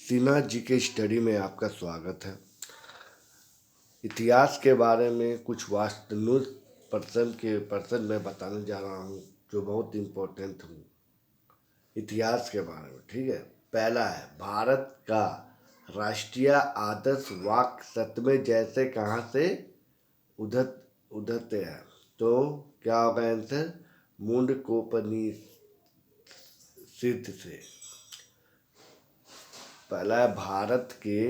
सिन्हा जी के स्टडी में आपका स्वागत है। इतिहास के बारे में कुछ वास्तु पर्सन मैं बताने जा रहा हूँ जो बहुत इम्पोर्टेंट हूँ इतिहास के बारे में। ठीक है, पहला है भारत का राष्ट्रीय आदर्श वाक्य सत्यमेव जयते कहाँ से उधरते हैं। तो क्या होगा आंसर? मुंडकोपनिषद से। पहला है भारत के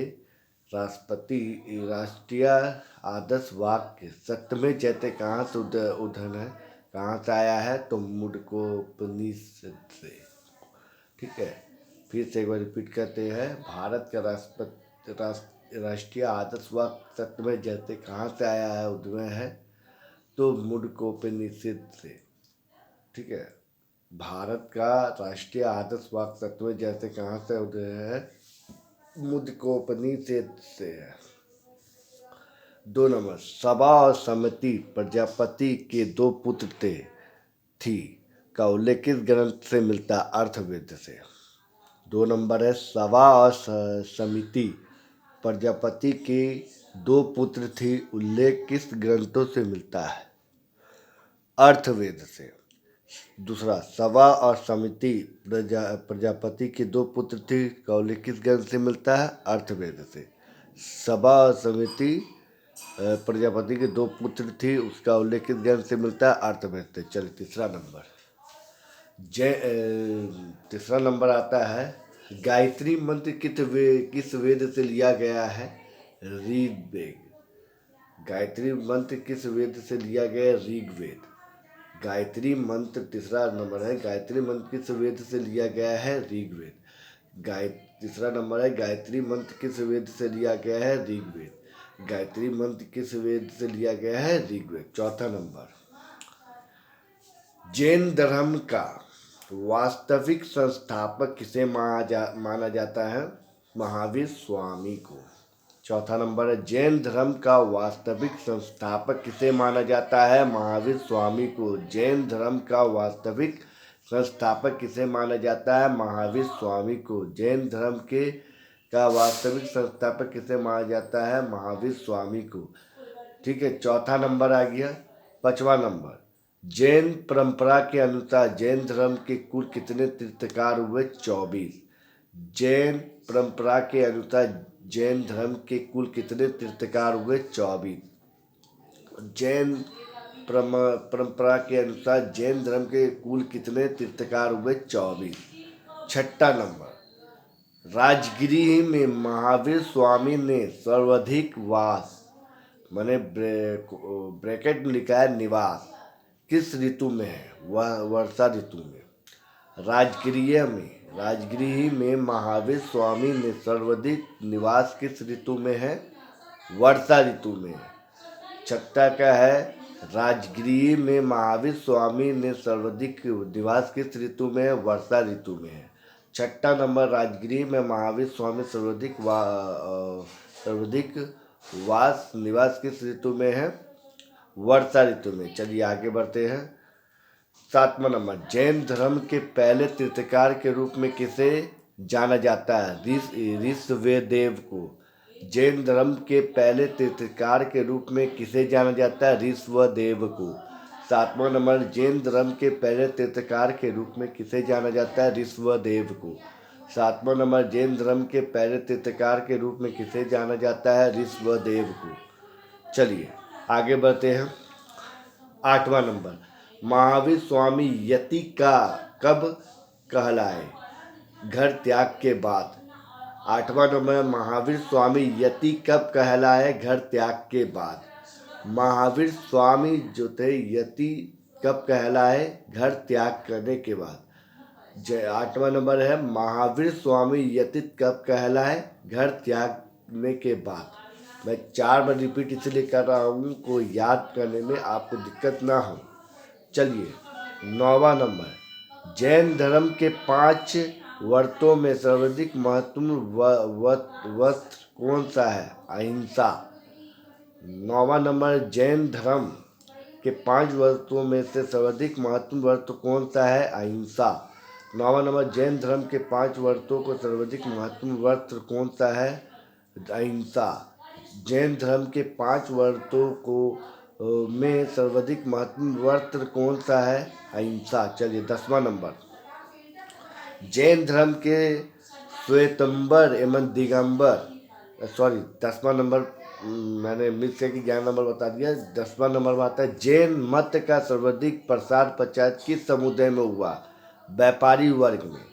राष्ट्रीय आदर्श वाक्य सत्यमेव जयते कहाँ से उधर है, कहाँ से आया है? तो मुंडकोपनिषद से। ठीक है, फिर से एक बार रिपीट करते हैं। भारत का राष्ट्रीय आदर्श वाक्य सत्यमेव जयते कहाँ से आया है, उधर है, तो मुंडकोपनिषद से। ठीक है, भारत का राष्ट्रीय आदर्श वाक्य सत्यमेव जयते कहाँ से उधर है, मुंडकोपनिषद से है। 2 नंबर, सभा और समिति प्रजापति के 2 पुत्र थी का उल्लेख किस ग्रंथ से मिलता है? अर्थवेद से। 2 नंबर है, सभा और समिति प्रजापति के 2 पुत्र थी, उल्लेख किस ग्रंथों से मिलता है? अर्थवेद से। दूसरा, सभा और समिति प्रजापति के 2 पुत्र थे का उल्लेख किस ग्रंथ से मिलता है? अर्थवेद से। सभा और समिति प्रजापति के 2 पुत्र थे, उसका उल्लेख किस ग्रंथ से मिलता है? अर्थवेद से। चलिए तीसरा नंबर आता है, गायत्री मंत्र किस वेद से लिया गया है? ऋग्वेद। गायत्री मंत्र किस वेद से लिया गया? ऋग्वेद। गायत्री मंत्र, तीसरा नंबर है, गायत्री मंत्र किस वेद से लिया गया है? ऋग्वेद। तीसरा नंबर है, गायत्री मंत्र किस वेद से लिया गया है? ऋग्वेद। गायत्री मंत्र किस वेद से लिया गया है? ऋग्वेद। चौथा नंबर, जैन धर्म का वास्तविक संस्थापक किसे माना जाता है? महावीर स्वामी को। चौथा नंबर है, जैन धर्म का वास्तविक संस्थापक किसे माना जाता है? महावीर स्वामी को। जैन धर्म का वास्तविक संस्थापक किसे माना जाता है? महावीर स्वामी को। जैन धर्म का वास्तविक संस्थापक किसे माना जाता है? महावीर स्वामी को। ठीक है, चौथा नंबर आ गया। 5वां नंबर, जैन परंपरा के अनुसार जैन धर्म के कुल कितने तीर्थंकर हुए? 24। जैन परंपरा के अनुसार जैन धर्म के कुल कितने तीर्थंकर हुए? 24। जैन परंपरा के अनुसार जैन धर्म के कुल कितने तीर्थंकर हुए? 24। छठा नंबर, राजगिरी में महावीर स्वामी ने सर्वाधिक वास, मैंने ब्रैकेट में लिखा है निवास, किस ऋतु में है? वह वर्षा ऋतु में। राजगिरी में महावीर स्वामी ने सर्वाधिक निवास किस ऋतु में है? वर्षा ऋतु में। छठा का है, राजगिरी में महावीर स्वामी ने सर्वाधिक निवास किस ऋतु में है? वर्षा ऋतु में है। छठा नंबर, राजगिरी में महावीर स्वामी सर्वाधिक निवास किस ऋतु में है? वर्षा ऋतु में। चलिए आगे बढ़ते हैं। 7वां नंबर, जैन धर्म के पहले तीर्थंकर के रूप में किसे जाना जाता है? ऋषभदेव को। जैन धर्म के पहले तीर्थंकर के रूप में किसे जाना जाता है? ऋषभदेव को। 7वां नंबर, जैन धर्म के पहले तीर्थंकर के रूप में किसे जाना जाता है? ऋषभदेव को। 7वां नंबर, जैन धर्म के पहले तीर्थंकर के रूप में किसे जाना जाता है? ऋषभदेव को। चलिए आगे बढ़ते हैं। 8वां नंबर, महावीर स्वामी यति का कब कहलाए? घर त्याग के बाद। 8वां नंबर, महावीर स्वामी यति कब कहलाए? घर त्याग के बाद। महावीर स्वामी जो थे यति कब कहलाए? घर त्याग करने के बाद। 8वां नंबर है, महावीर स्वामी यति कब कहलाए? घर त्यागने के बाद। मैं 4 बार रिपीट इसलिए कर रहा हूँ को याद करने में आपको दिक्कत ना हो। चलिए 9वां नंबर, जैन धर्म के 5 व्रतों में सर्वाधिक महत्वपूर्ण व्रत कौन सा है? अहिंसा। 9वां नंबर, जैन धर्म के 5 व्रतों में से सर्वाधिक महत्वपूर्ण व्रत कौन सा है? अहिंसा। 9वां नंबर, जैन धर्म के 5 व्रतों को सर्वाधिक महत्वपूर्ण व्रत कौन सा है? अहिंसा। जैन धर्म के 5 व्रतों को में सर्वाधिक महत्वपूर्ण व्रत कौन सा है? अहिंसा। चलिए 10वां नंबर, जैन धर्म के श्वेतंबर एवं दिगंबर, सॉरी 10वां नंबर मैंने मिस से कि 11 नंबर बता दिया। 10वां नंबर में आता है, जैन मत का सर्वाधिक प्रसार प्रचार किस समुदाय में हुआ? व्यापारी वर्ग में।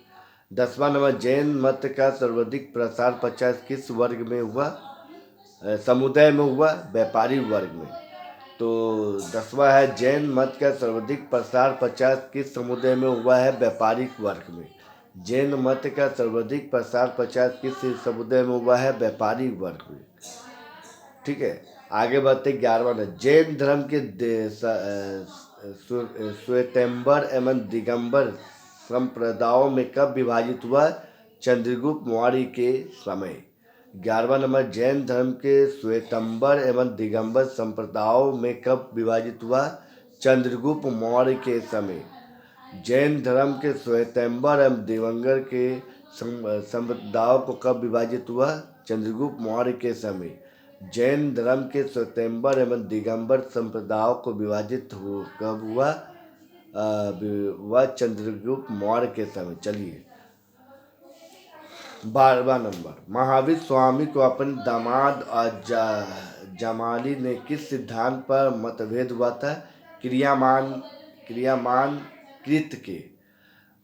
10वां नंबर, जैन मत का सर्वाधिक प्रसार प्रचार किस वर्ग में हुआ? समुदाय में हुआ, व्यापारी वर्ग में। तो 10वां है, जैन मत का सर्वाधिक प्रसार प्रचार किस समुदाय में हुआ है? व्यापारिक वर्ग में। जैन मत का सर्वाधिक प्रसार प्रचार किस समुदाय में हुआ है? व्यापारी वर्ग में। ठीक है, आगे बढ़ते 11वां है, जैन धर्म के श्वेतंबर एवं दिगंबर संप्रदायों में कब विभाजित हुआ? चंद्रगुप्त मौर्य के समय। 11वां नंबर, जैन धर्म के श्वेतंबर एवं दिगंबर संप्रदायों में कब विभाजित हुआ? चंद्रगुप्त मौर्य के समय। जैन धर्म के श्वेतंबर एवं दिगंबर के संप्रदायों को कब विभाजित हुआ? चंद्रगुप्त मौर्य के समय। जैन धर्म के श्वेतंबर एवं दिगंबर संप्रदायों को विभाजित कब हुआ? वह चंद्रगुप्त मौर्य के समय। चलिए 12वां नंबर, महावीर स्वामी को अपने दामाद और जमाली ने किस सिद्धांत पर मतभेद हुआ था? क्रियामान कृत के।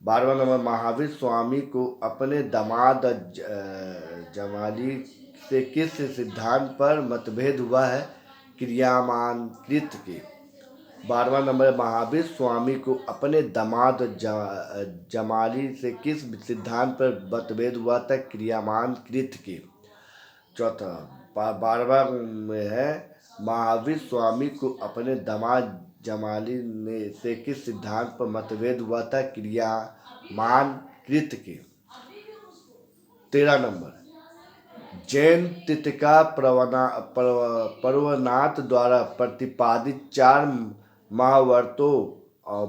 12वां नंबर, महावीर स्वामी को अपने दामाद और जमाली से किस सिद्धांत पर मतभेद हुआ है? क्रियामान कृत के। 12वां नंबर, महावीर स्वामी को अपने दामाद जमाली से किस सिद्धांत पर मतभेद हुआ था? क्रियामान कृत के। चौथा 12वां में है, महावीर स्वामी को अपने दामाद जमाली से किस सिद्धांत पर मतभेद हुआ था? क्रियामान कृत के। 13 नंबर, जैन तीर्थंकर प्रवनाथ द्वारा प्रतिपादित 4 महाव्रतों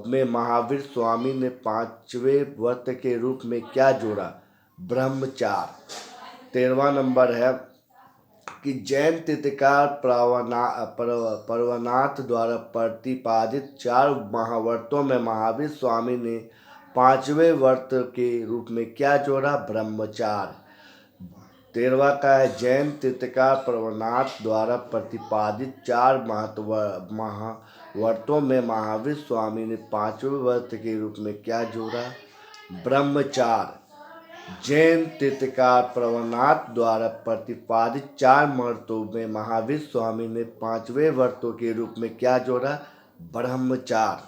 में महावीर स्वामी ने 5वें व्रत के रूप में क्या जोड़ा? ब्रह्मचार्य। 13वां नंबर है कि जैन तीर्थंकर प्रवनाथ द्वारा प्रतिपादित 4 महाव्रतों में महावीर स्वामी ने 5वें व्रत के रूप में क्या जोड़ा? ब्रह्मचार्य। 13वां का है, जैन तीर्थंकर प्रवनाथ द्वारा प्रतिपादित 4 महाव्रतों में महावीर स्वामी ने 5वें व्रत के रूप में क्या जोड़ा? ब्रह्मचार्य। जैन तीर्थंकर प्रवनाथ द्वारा प्रतिपादित 4 व्रतों में महावीर स्वामी ने 5वें व्रतों के रूप में क्या जोड़ा? ब्रह्मचार्य।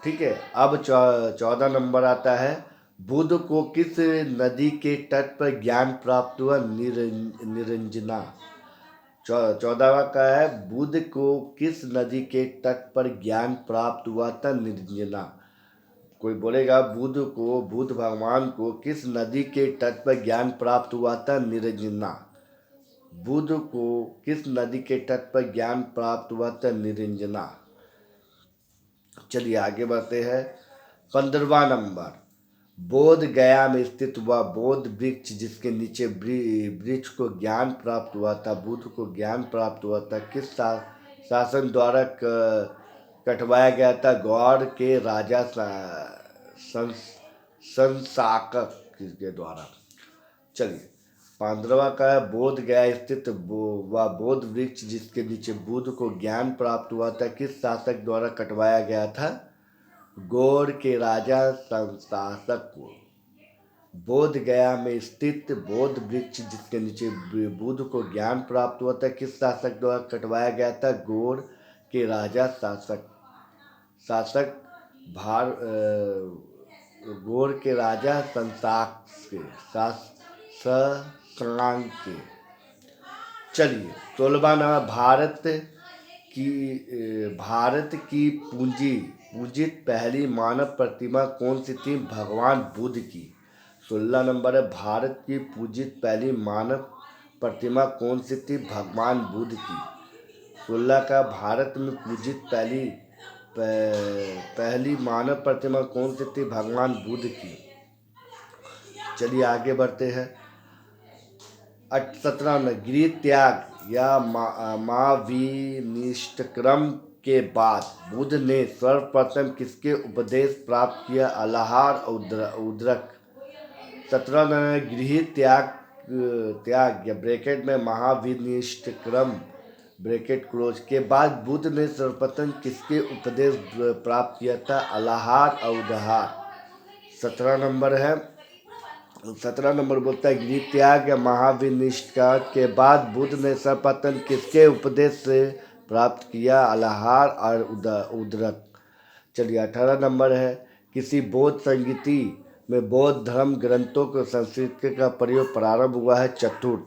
ठीक है, अब 14 नंबर आता है, बुद्ध को किस नदी के तट पर ज्ञान प्राप्त हुआ? निरंजना। 14वां का है, बुद्ध को किस नदी के तट पर ज्ञान प्राप्त हुआ था? निरंजना। कोई बोलेगा, बुद्ध भगवान को किस नदी के तट पर ज्ञान प्राप्त हुआ था? निरंजना। बुद्ध को किस नदी के तट पर ज्ञान प्राप्त हुआ था? निरंजना। चलिए आगे बढ़ते हैं। 15वां नंबर, बोध गया में स्थित हुआ बोध वृक्ष जिसके नीचे वृक्ष को ज्ञान प्राप्त हुआ था, बुद्ध को ज्ञान प्राप्त हुआ था, किस शासन द्वारा कटवाया गया था? गौड़ के राजा संसाकक के द्वारा। चलिए 15वां का है, बोध गया स्थित वह बोध वृक्ष जिसके नीचे बुद्ध को ज्ञान प्राप्त हुआ था, किस शासक द्वारा कटवाया गया था? गौड़ के राजा संसाकक को। बोध गया में स्थित बोध वृक्ष जिसके नीचे बुद्ध को ज्ञान प्राप्त हुआ था, किस शासक द्वारा कटवाया गया था? गौड़ के राजा गौड़ के राजा संसाक के। चलिए 16वां नंबर, भारत की पूजित पहली मानव प्रतिमा कौन सी थी? भगवान बुद्ध की। 16 नंबर है, भारत की पूजित पहली मानव प्रतिमा कौन सी थी? भगवान बुद्ध की। 16 का, भारत में पूजित पहली पहली मानव प्रतिमा कौन सी थी? भगवान बुद्ध की। चलिए आगे बढ़ते हैं। 17 में गृह त्याग या महाविनिष्टक्रम के बाद बुद्ध ने सर्वप्रथम किसके उपदेश प्राप्त किया? अल्लाहार उद्रक। 17 में गृह त्याग या ब्रैकेट में महाविनिष्टक्रम ब्रैकेट क्लोज के बाद बुद्ध ने सर्वप्रथम किसके उपदेश प्राप्त किया था? अल्लाहार और उदाहार। 17 नंबर है। 17 नंबर बोलता है गृह त्याग या महाविनिष्टक्रम के बाद बुद्ध ने सर्वप्रथम किसके उपदेश से प्राप्त किया? अल्लाहार और उद्रक। चलिए 18 नंबर है। किसी बौद्ध संगीति में बौद्ध धर्म ग्रंथों के संस्कृत का प्रयोग प्रारंभ हुआ है? चतुर्थ।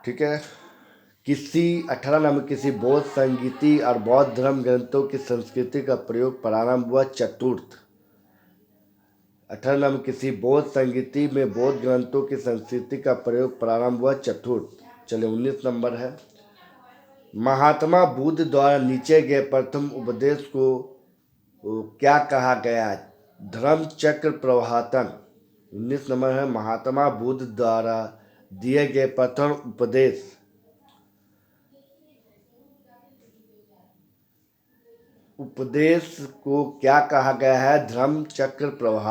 ठीक है। 18 नंबर किसी बौद्ध संगीति और बौद्ध धर्म ग्रंथों की संस्कृति का प्रयोग प्रारंभ हुआ? चतुर्थ। 18 नंबर किसी बौद्ध संगीति में बौद्ध ग्रंथों की संस्कृति का प्रयोग प्रारंभ हुआ? चतुर्थ। चलिए 19 नंबर है। महात्मा बुद्ध द्वारा नीचे गए प्रथम उपदेश को क्या कहा गया? धर्म चक्र प्रवर्तन। 19 नंबर है। महात्मा बुद्ध द्वारा दिए गए प्रथम उपदेश को क्या कहा गया है? धर्म चक्र प्रवाह।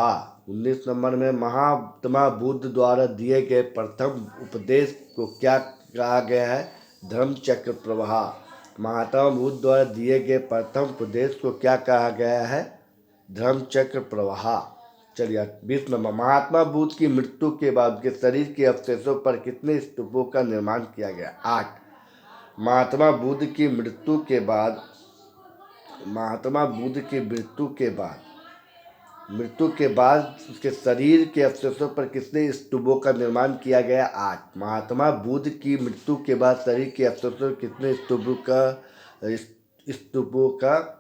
19 नंबर में महात्मा बुद्ध द्वारा दिए गए प्रथम उपदेश को क्या कहा गया है? धर्म चक्र प्रवाह। महात्मा बुद्ध द्वारा दिए गए प्रथम उपदेश को क्या कहा गया है? धर्म चक्र प्रवाह। चलिए 20 नंबर। महात्मा बुद्ध की मृत्यु के बाद उनके शरीर के अवशेषों पर कितने स्तूपों का निर्माण किया गया? 8। महात्मा बुद्ध की मृत्यु के बाद उसके शरीर के अवशेषों पर कितने स्तूपों का निर्माण किया गया? 8। महात्मा बुद्ध की मृत्यु के बाद शरीर के अवशेषों पर कितने स्तूपों का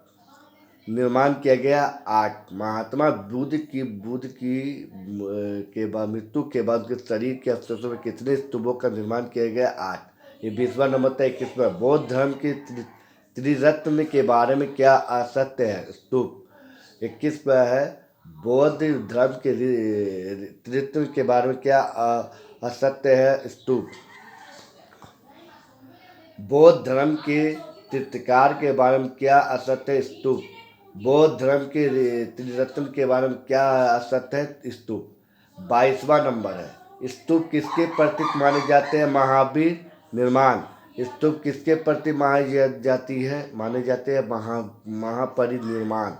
निर्माण किया गया? 8। महात्मा बुद्ध की मृत्यु के बाद उनके शरीर के अवशेषों पर कितने स्तूपों का निर्माण किया गया? 8। ये 20वां नंबर था। 21वां बौद्ध धर्म के त्रिरत्न के बारे में क्या असत्य है? स्तूप। 21 पर है बौद्ध धर्म के त्रिरत्न के बारे में क्या असत्य है? स्तूप। बौद्ध धर्म के तीर्थकार के बारे में क्या असत्य है? स्तूप। बौद्ध धर्म के त्रिरत्न के बारे में क्या असत्य है? स्तूप। 22वां नंबर है। स्तूप किसके प्रतीक माने जाते हैं? महावीर निर्माण। स्तूप किसके प्रति माने जाते हैं? महापरिनिर्वाण।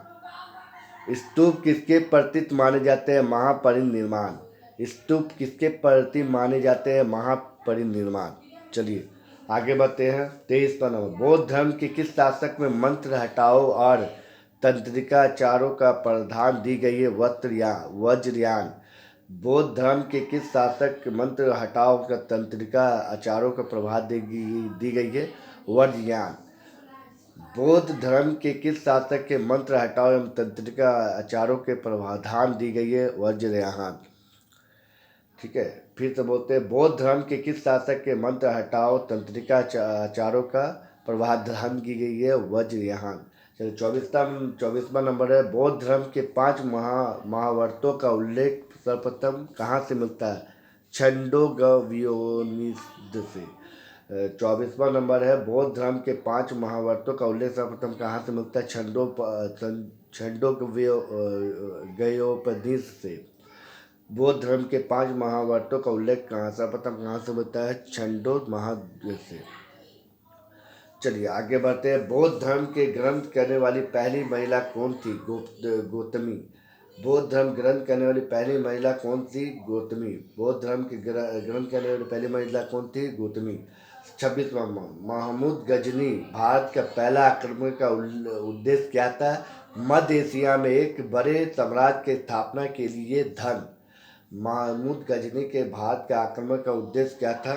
स्तूप किसके प्रतीक माने जाते हैं? महापरिनिर्वाण। स्तूप किसके प्रति माने जाते हैं? महापरिनिर्वाण। चलिए आगे बढ़ते हैं। 23वां नंबर। बौद्ध धर्म के किस शासक में मंत्र हटाओ और तंत्रिका आचारों का प्रधान दी गई है? वज्रयान। बौद्ध धर्म के किस शासक मंत्र हटाओ का तंत्रिका आचारों का प्रभाव दी गई है? वज्रयान। बौद्ध धर्म के किस शासक के मंत्र हटाओ एवं तंत्रिका आचारों के प्रावधान दी गई है? वज्रयान। ठीक है। फिर से बोलते हैं बौद्ध धर्म के किस शासक के मंत्र हटाओ तंत्रिका आचारों का प्रावधान की गई है? वज्रयान। चलिए 24वां नंबर है। बौद्ध धर्म के 5 महाव्रतों का उल्लेख सर्वप्रथम कहाँ से मिलता है? छंदोग्योपनिषद से। 24वां नंबर है। बौद्ध धर्म के 5 महाव्रतों का उल्लेख सर्वप्रथम कहाँ से मिलता है? छंदोग्योपनिषद से। बौद्ध धर्म के 5 महाव्रतों का उल्लेख सर्वप्रथम कहाँ से मिलता है? छंदो महाव्रत से। चलिए आगे बढ़ते हैं। बौद्ध धर्म के ग्रंथ करने वाली पहली महिला कौन थी? गौतमी। बौद्ध धर्म ग्रंथ करने वाली पहली महिला कौन थी? गौतमी। बौद्ध धर्म के ग्रंथ करने वाली पहली महिला कौन थी? गौतमी। 26वां। महमूद गजनी भारत का पहला आक्रमण का उद्देश्य क्या था? मध्य एशिया में एक बड़े साम्राज्य की स्थापना के लिए धन। महमूद गजनी के भारत के आक्रमण का उद्देश्य क्या था?